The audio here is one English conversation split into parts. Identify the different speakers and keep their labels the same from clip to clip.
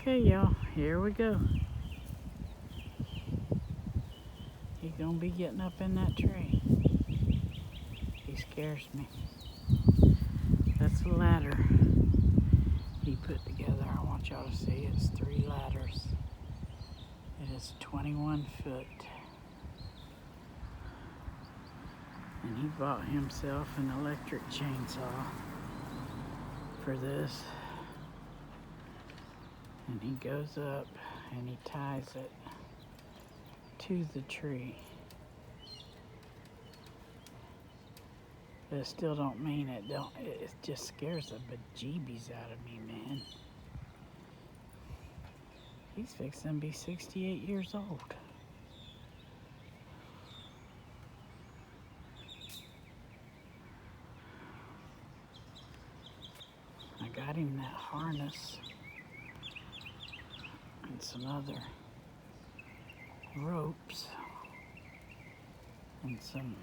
Speaker 1: Okay, y'all, here we go. He's gonna be getting up in that tree. He scares me. That's the ladder he put together. I want y'all to see it's 3 ladders. It is 21 foot. And he bought himself an electric chainsaw for this. And he goes up and he ties it to the tree. But it still don't mean it just scares the bejeebies out of me, man. He's fixing to be 68 years old. I got him that harness and some other ropes and some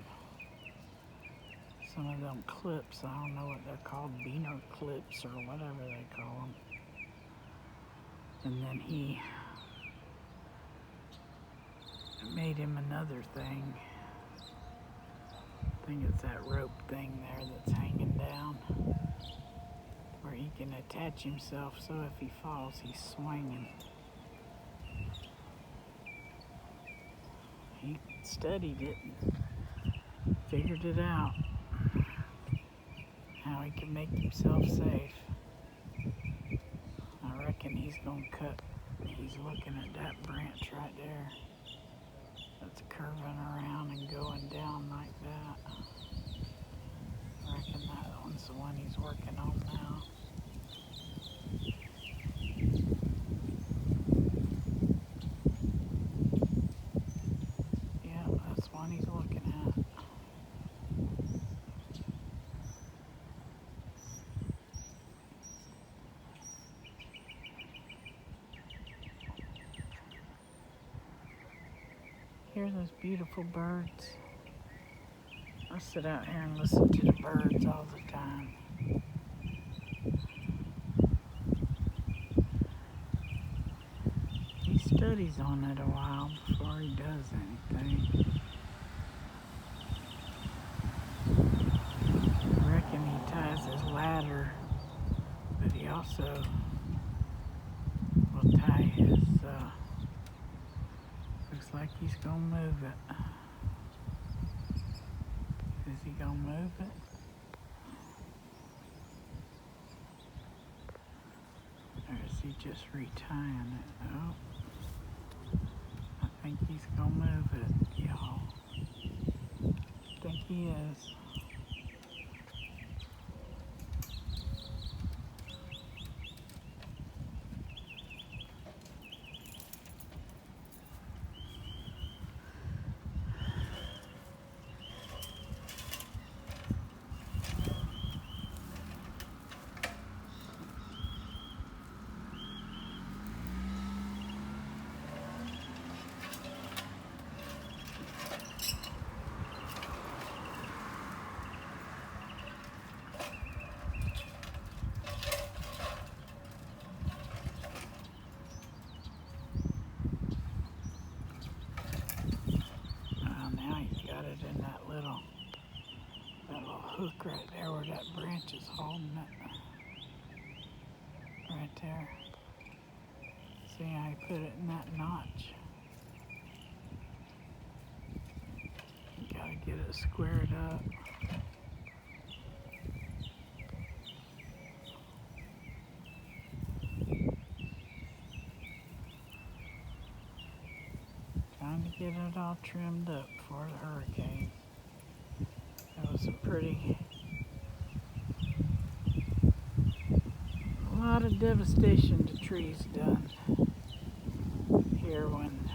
Speaker 1: of them clips. I don't know what they're called, beaner clips or whatever they call them. And then he made him another thing. I think it's that rope thing there that's hanging down where he can attach himself so if he falls he's swinging. He studied it and figured it out, how he can make himself safe. I reckon he's looking at that branch right there that's curving around and going down like that. I reckon that one's the one he's working on now. Yeah, that's one he's looking at. Hear those beautiful birds. I sit out here and listen to the birds all the time. He studies on it a while before he does anything. I reckon he ties his ladder, but he also will tie his, looks like he's gonna move it. Is he gonna move it? Or is he just retying it? Oh, I think he's gonna move it, y'all. I think he is. In that little hook right there where that branch is holding it. Right there. See how I put it in that notch. You gotta get it squared up. Trying to get it all trimmed up for the hurricane. That was a lot of devastation to trees done here when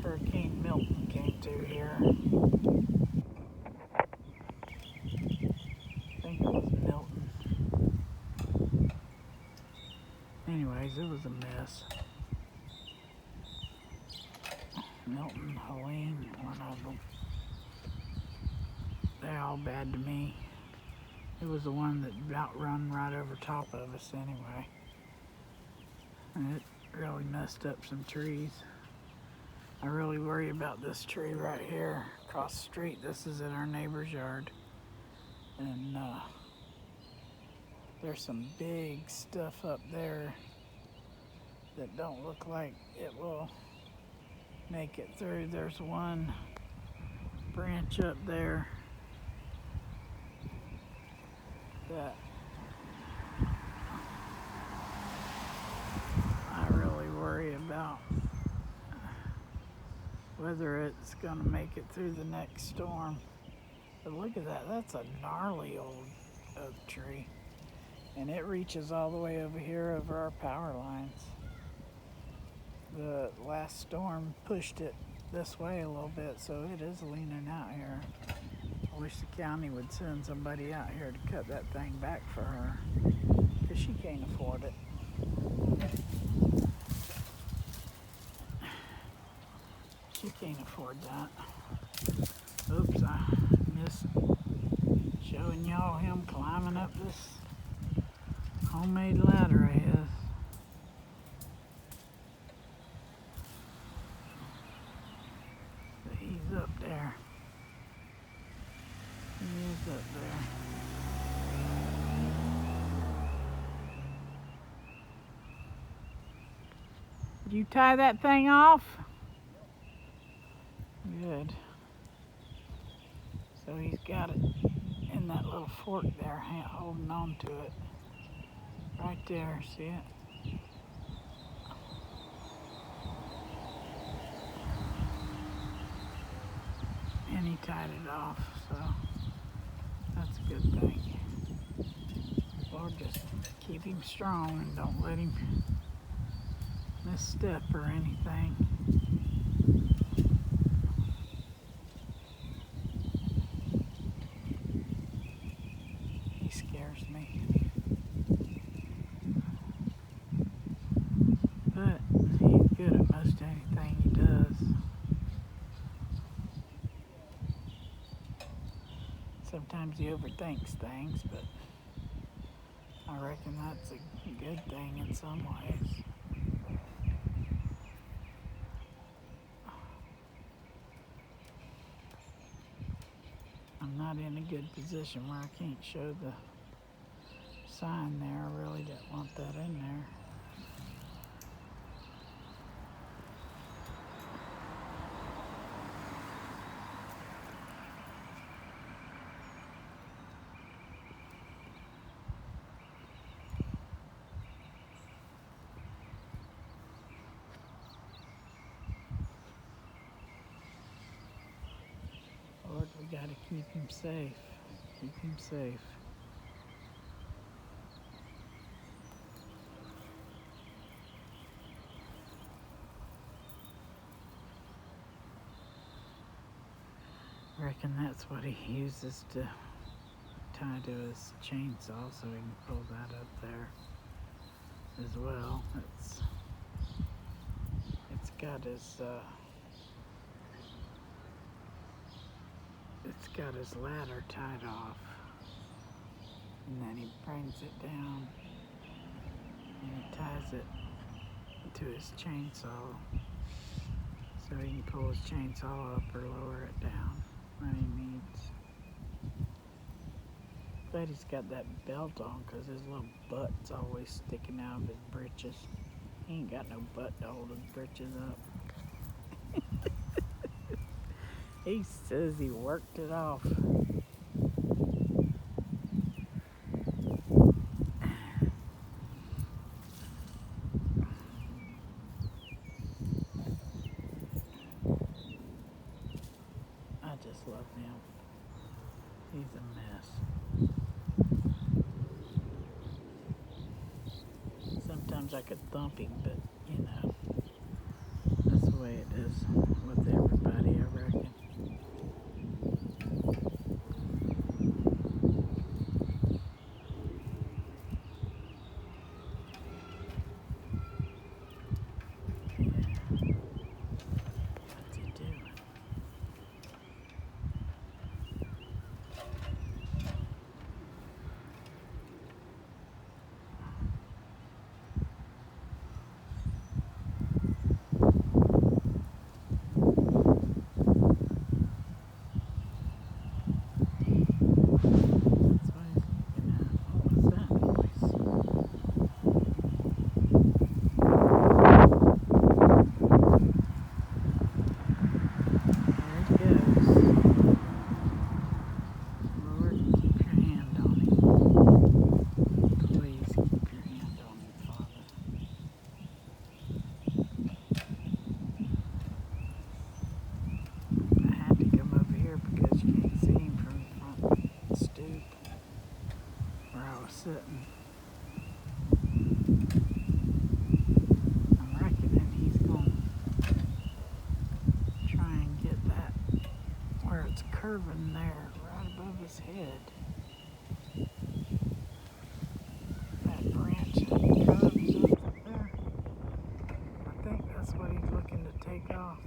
Speaker 1: Hurricane Milton came through here. I think it was Milton. Anyways, it was a mess. Milton, Helene, one of them. They're all bad to me. It was the one that about run right over top of us anyway. And it really messed up some trees. I really worry about this tree right here across the street. This is in our neighbor's yard. And there's some big stuff up there that don't look like it will make it through. There's one branch up there that I really worry about whether it's gonna make it through the next storm. But look at that, that's a gnarly old oak tree. And it reaches all the way over here over our power lines. The last storm pushed it this way a little bit, so it is leaning out here. I wish the county would send somebody out here to cut that thing back for her, because she can't afford it. She can't afford that. Oops, I missed showing y'all him climbing up this homemade ladder of his. But he's up there. He is up there. Did you tie that thing off? Good. So he's got it in that little fork there, holding on to it. Right there, see it? And he tied it off, so that's a good thing. Lord, just keep him strong and don't let him misstep or anything. He scares me. But he's good at most anything he does. Sometimes he overthinks things, but I reckon that's a good thing in some ways. I'm not in a good position where I can't show the sign there. I really didn't want that in there. Lord, we gotta keep him safe. Keep him safe. I reckon that's what he uses to tie to his chainsaw, so he can pull that up there as well. It's got his ladder tied off, and then he brings it down and he ties it to his chainsaw so he can pull his chainsaw up or lower it down when he needs. But he's got that belt on because his little butt's always sticking out of his britches. He ain't got no butt to hold his britches up. He says he worked it off. I just love him. He's a mess. Sometimes I could thump him, but you know, that's the way it is with everybody, I reckon. What's he doing? curving there, right above his head. That branch curves up there. I think that's what he's looking to take off.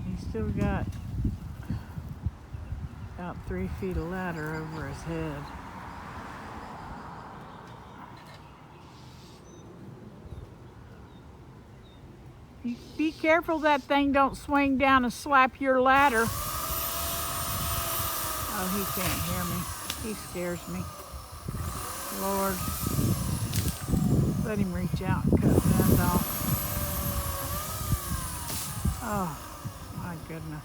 Speaker 1: He's still got about 3 feet of ladder over his head. Be careful that thing don't swing down and slap your ladder. Oh, he can't hear me. He scares me. Lord, let him reach out and cut the end off. Oh, my goodness.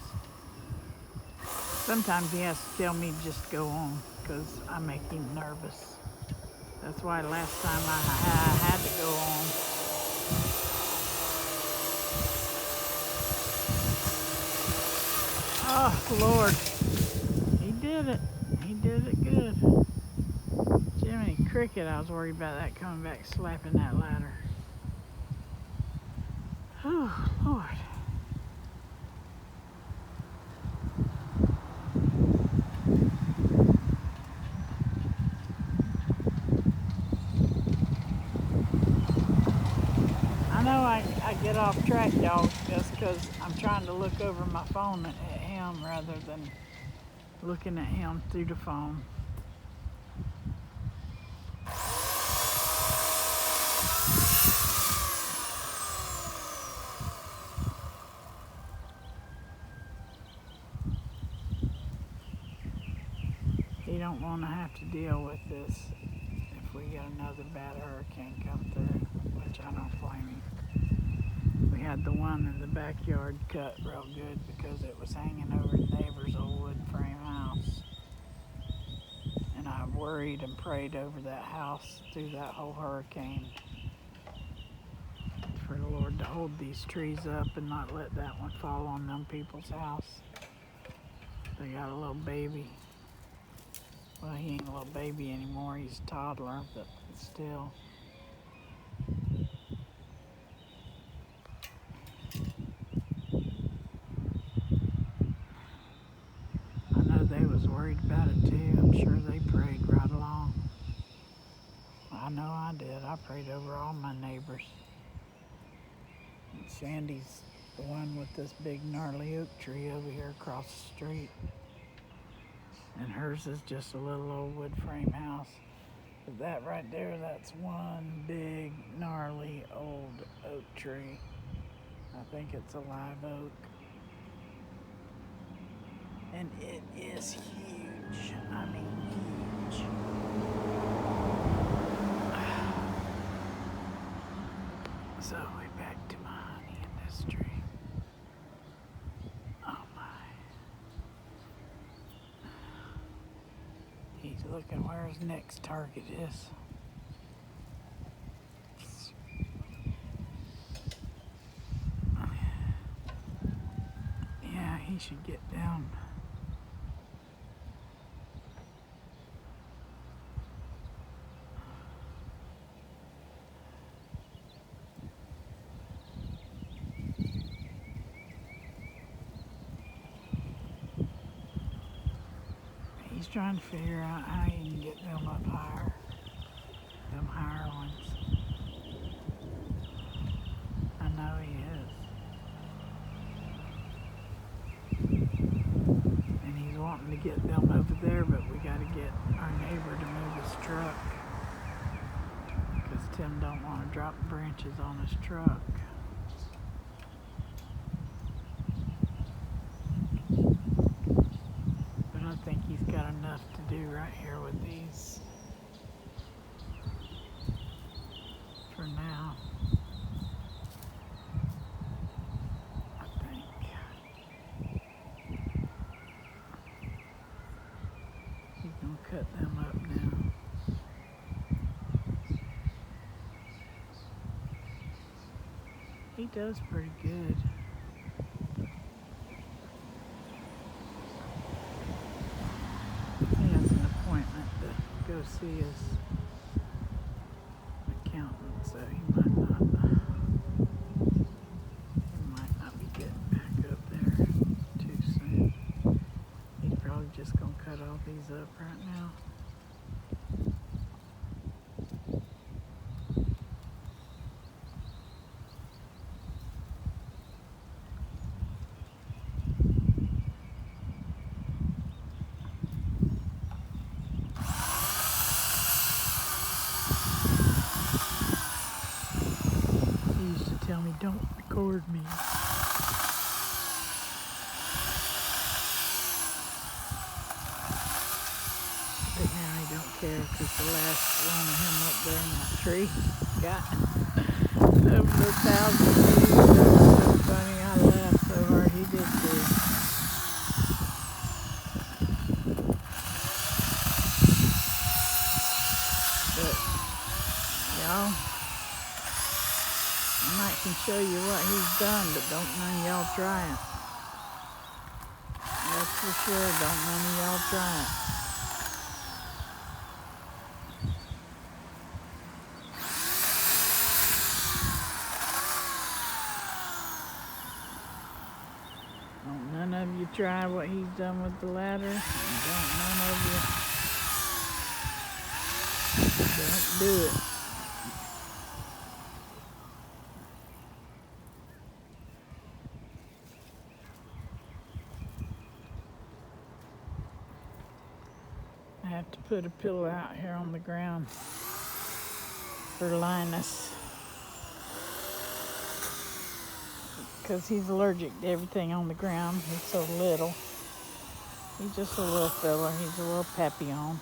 Speaker 1: Sometimes he has to tell me to just go on because I make him nervous. That's why last time I had to go on. Oh, Lord. He did it. He did it good. Jiminy Cricket, I was worried about that coming back slapping that ladder. Oh, Lord. I know I get off track, y'all, just because I'm trying to look over my phone at him rather than looking at him through the phone. He don't want to have to deal with this if we get another bad hurricane come through, which I don't blame him. We had the one in the backyard cut real good because it was hanging over the neighbor's old wood frame house. And I worried and prayed over that house through that whole hurricane for the Lord to hold these trees up and not let that one fall on them people's house. They got a little baby. Well, he ain't a little baby anymore. He's a toddler, but still. I know they was worried about it too. I'm sure they prayed right along. I know I did. I prayed over all my neighbors. And Sandy's the one with this big gnarly oak tree over here across the street. And hers is just a little old wood frame house. But that right there, that's one big gnarly old oak tree. I think it's a live oak. And it is huge. I mean, huge. So we're back to my honey in this tree. Oh my. He's looking where his next target is. Yeah, he should get down. He's trying to figure out how he can get them up higher. Them higher ones. I know he is. And he's wanting to get them over there, but we got to get our neighbor to move his truck. Because Tim don't want to drop branches on his truck. But I think he's got enough to do right here with these. does pretty good. He has an appointment to go see his accountant, so he might not be getting back up there too soon. He's probably just gonna cut all these up right now. He used to tell me, don't record me. But now he don't care because the last one of him up there in that tree got over 1,000 views. That was so funny. I laughed so hard. He did too. But y'all, I might can show you what he's done, but don't none of y'all try it. That's for sure. Don't none of y'all try it. Don't none of you try what he's done with the ladder. And don't none of you don't do it. I have to put a pillow out here on the ground for Linus, because he's allergic to everything on the ground. He's so little. He's just a little fella. He's a little papillon.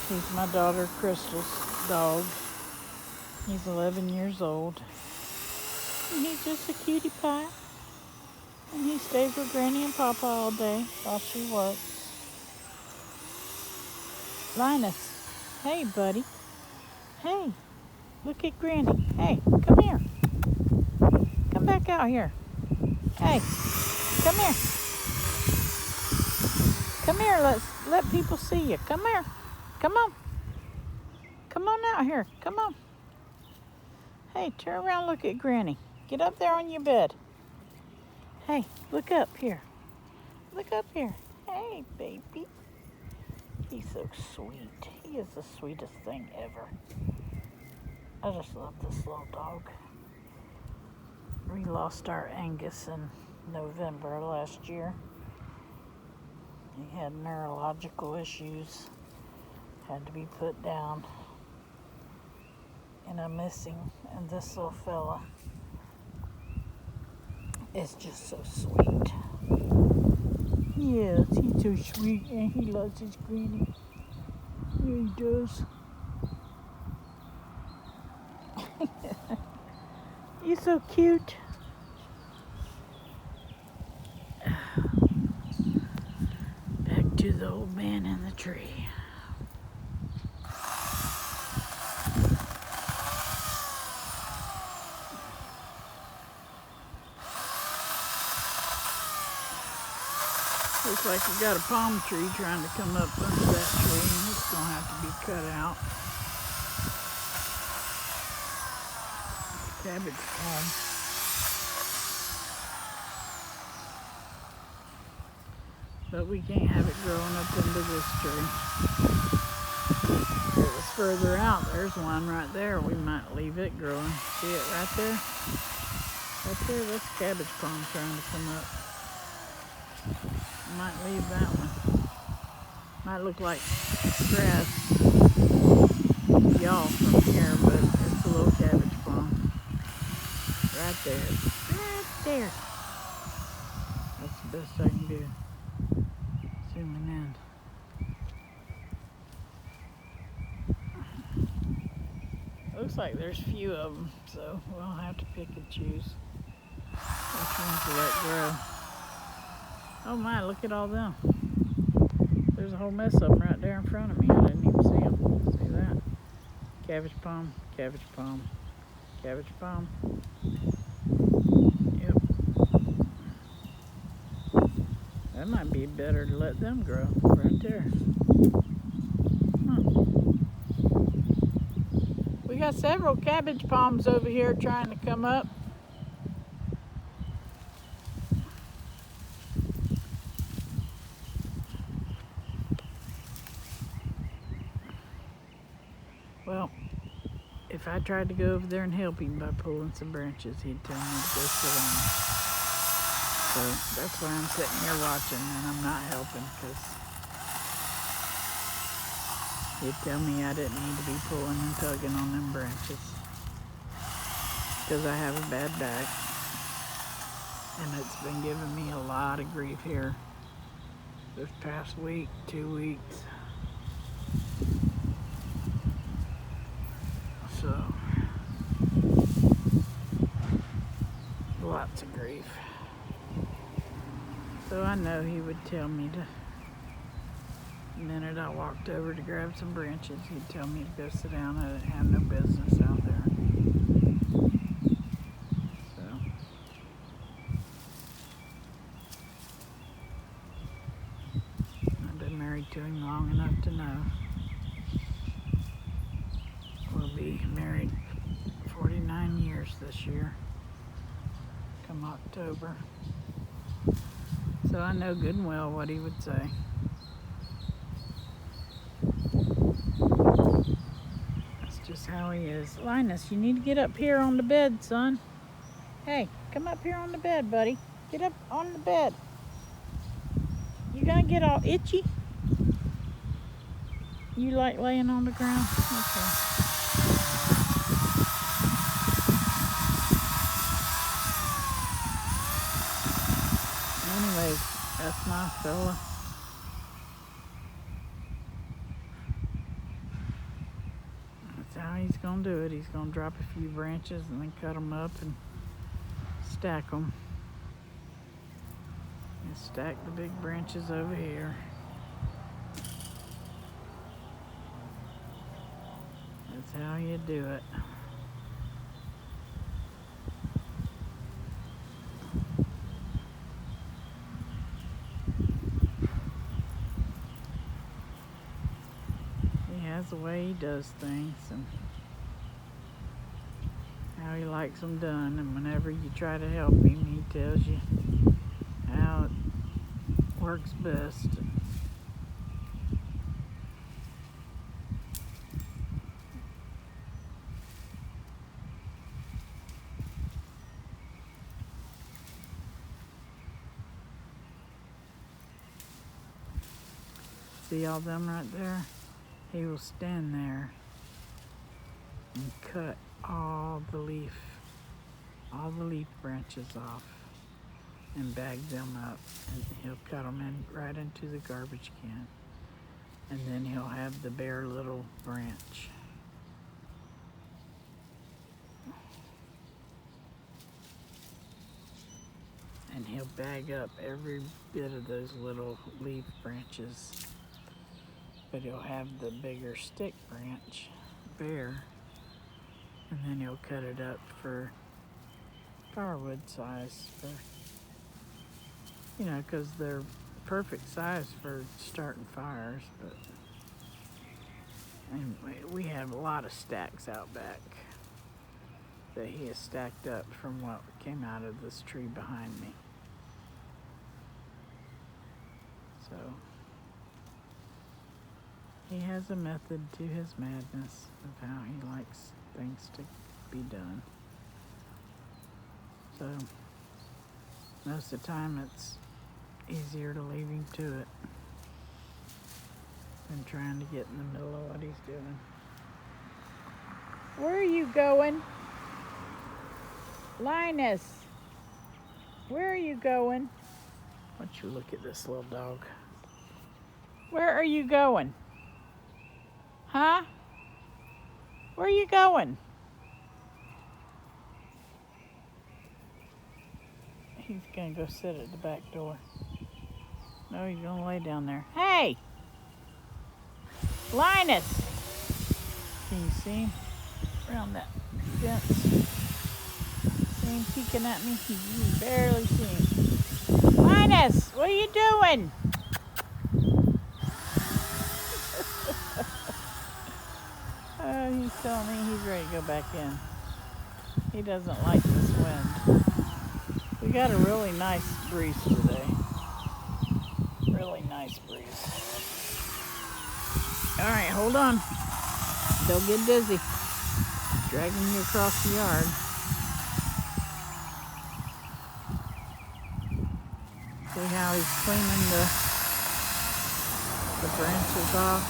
Speaker 1: He's my daughter Crystal's dog. He's 11 years old. And he's just a cutie pie. And he stays with Granny and Papa all day while she works. Linus, hey buddy. Hey, look at Granny. Hey, come here. Come back out here. Hey, come here. Come here, let people see you. Come here. Come on. Come on out here. Come on. Hey, turn around, look at Granny. Get up there on your bed. Hey, look up here. Look up here. Hey, baby. He's so sweet. He is the sweetest thing ever. I just love this little dog. We lost our Angus in November last year. He had neurological issues. Had to be put down. And I miss him. And this little fella is just so sweet. Yes, he's so sweet and he loves his granny. Yeah, he does. You're so cute. Back to the old man in the tree. Looks like we got a palm tree trying to come up under that tree, and it's going to have to be cut out. Cabbage palm. But we can't have it growing up into this tree. If it was further out, there's one right there. We might leave it growing. See it right there? Right there, that's cabbage palm trying to come up. Might leave that one. Might look like grass, y'all, from here, but it's a little cabbage palm. Right there. Right there. That's the best I can do. Zooming in. Looks like there's a few of them, so we'll have to pick and choose which ones to let grow. Oh my, look at all them. There's a whole mess of them right there in front of me. I didn't even see them. See that? Cabbage palm, cabbage palm, cabbage palm. Yep. That might be better to let them grow right there. Huh. We got several cabbage palms over here trying to come up. Well, if I tried to go over there and help him by pulling some branches, he'd tell me to go sit down. So that's why I'm sitting here watching and I'm not helping, because he'd tell me I didn't need to be pulling and tugging on them branches, because I have a bad back and it's been giving me a lot of grief here this past week, 2 weeks. So, lots of grief. So I know he would tell me to, the minute I walked over to grab some branches, he'd tell me to go sit down. I didn't have no business out there. So, I've been married to him long enough to know. We'll be married 49 years this year, come October. So I know good and well what he would say. That's just how he is. Linus, you need to get up here on the bed, son. Hey, come up here on the bed, buddy. Get up on the bed. You gonna get all itchy? You like laying on the ground? Okay. Anyways, that's my fella. That's how he's gonna do it. He's gonna drop a few branches and then cut them up and stack them. And stack the big branches over here. That's how you do it. He has the way he does things and how he likes them done, and whenever you try to help him, he tells you how it works best. See all them right there? He will stand there and cut all the leaf branches off and bag them up, and he'll cut them in right into the garbage can, and then he'll have the bare little branch. And he'll bag up every bit of those little leaf branches, but he'll have the bigger stick branch bare, and then he'll cut it up for firewood size, for, you know, because they're perfect size for starting fires. But anyway, we have a lot of stacks out back that he has stacked up from what came out of this tree behind me. So he has a method to his madness of how he likes things to be done. So most of the time it's easier to leave him to it than trying to get in the middle of what he's doing. Where are you going? Linus, where are you going? Why don't you look at this little dog? Where are you going? Huh? Where are you going? He's gonna go sit at the back door. No, he's gonna lay down there. Hey! Linus! Can you see him around that fence? See him peeking at me? You can barely see him. Linus, what are you doing? He's telling me he's ready to go back in. He doesn't like this wind. We got a really nice breeze today. Really nice breeze. All right, hold on. Don't get dizzy. Dragging you across the yard. See how he's cleaning the branches off?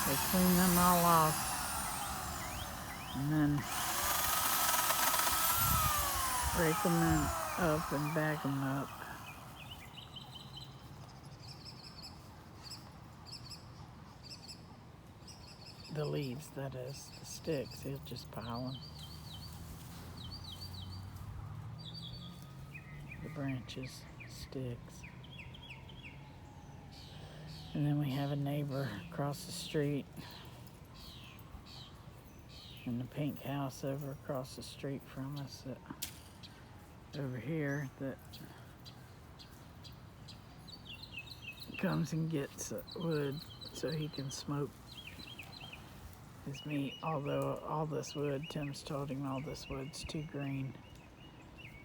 Speaker 1: They clean them all off. And then break them up and bag them up. The leaves, that is, the sticks, he'll just pile them. The branches, sticks. And then we have a neighbor across the street in the pink house over across the street from us over here that comes and gets wood so he can smoke his meat. Although all this wood, Tim's told him all this wood's too green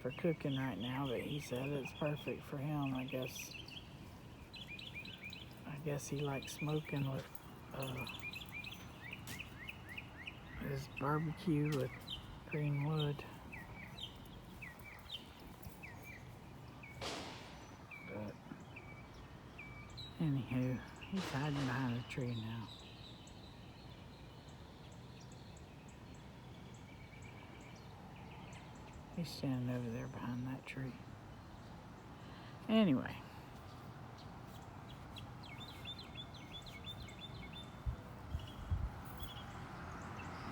Speaker 1: for cooking right now, but he said it's perfect for him. I guess he likes smoking with his barbecue with green wood. But anywho, he's hiding behind a tree now. He's standing over there behind that tree. Anyway.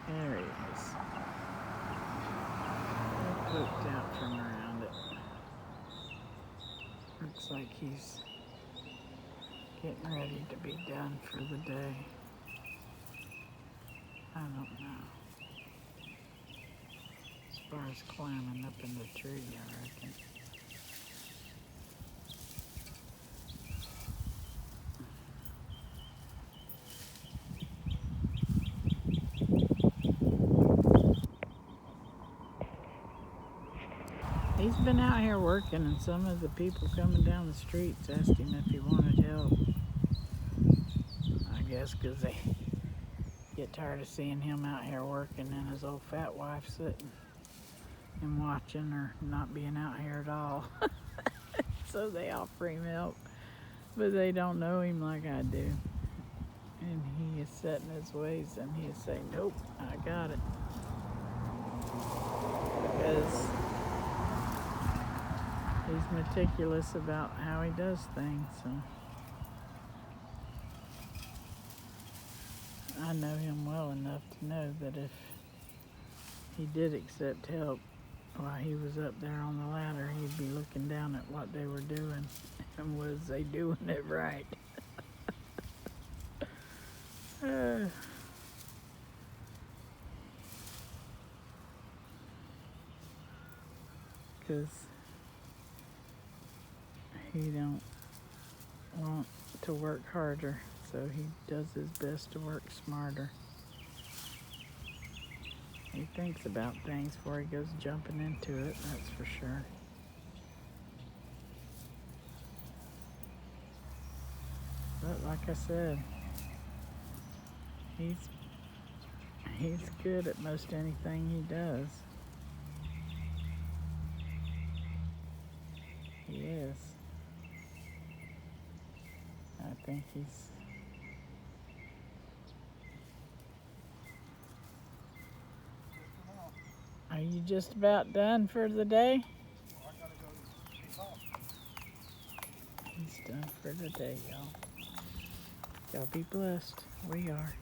Speaker 1: There he is. Pooped out from around it. Looks like he's getting ready to be done for the day. I don't know. As far as climbing up in the tree, I reckon. He's been out here working, and some of the people coming down the streets asked him if he wanted help. I guess because they get tired of seeing him out here working and his old fat wife sitting and watching or not being out here at all. So they offer him help, but they don't know him like I do. And he is set in his ways, and he is saying, nope, I got it. Because he's meticulous about how he does things, so I know him well enough to know that if he did accept help while he was up there on the ladder, he'd be looking down at what they were doing and was they doing it right. Because he don't want to work harder, so he does his best to work smarter. He thinks about things before he goes jumping into it, that's for sure. But like I said, he's good at most anything he does. He is. I think he's... Are you just about done for the day? He's done for the day, y'all. Y'all be blessed. We are.